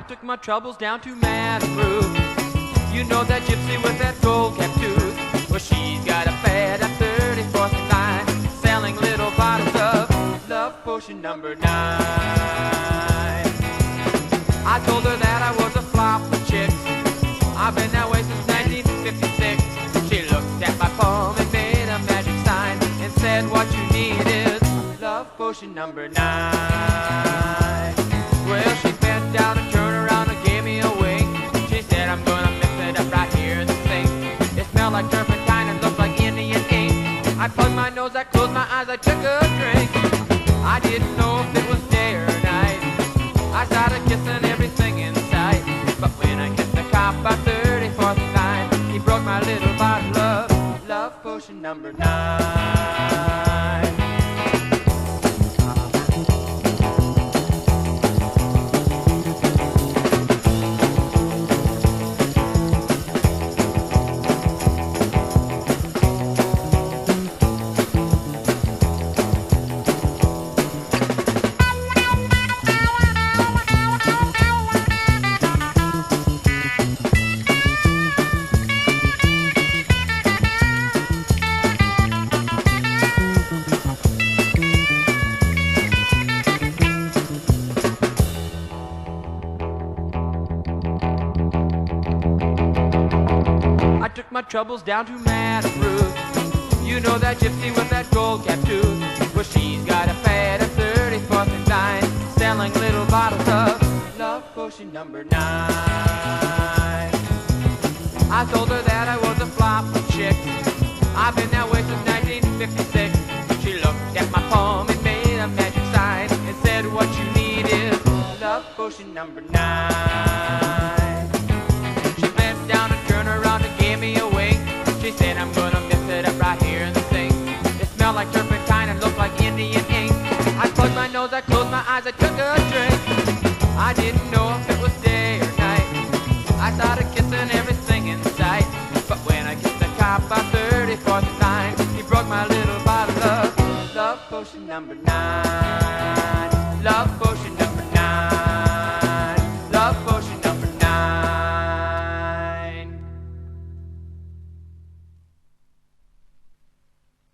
took my troubles down to Madame Ruth. You know that gypsy with that gold cap tooth. Well, she's got a fad at 34th and Vine, selling little bottles of love potion number 9. I told her that I was a flop with chicks. I've been that way since 1956. She looked at my palm and made a magic sign and said, what you need is love potion number 9. Well, she bent down and turned around and gave me a wink. She said, I'm gonna mix it up right here in the sink. It smelled like turpentine and looked like Indian ink. I plugged my nose, I closed my eyes, I took a drink. I didn't know if it was day or night. I started kissing everything in sight. But when I kissed the cop by 34th and Vine, he broke my little bottle of love potion number 9. I took my troubles down to Madame Ruth. You know that gypsy with that gold cap tooth. Well, she's got a fad at 34th and Vine, selling little bottles of love potion number 9. I told her that I was a flop with chicks. I've been that way since 1956. She looked at my palm and made a magic sign and said, what you need is love potion number 9. She bent down and turned around and gave me a wink. She said, I'm gonna mix it up right here in the sink. It smelled like turpentine and looked like Indian ink. I plugged my nose, I closed my eyes, I took a drink. I didn't know if it was day or night. I started kissing everything in sight. But when I kissed the cop by 34th and Vine, he broke my little bottle of love potion number 9.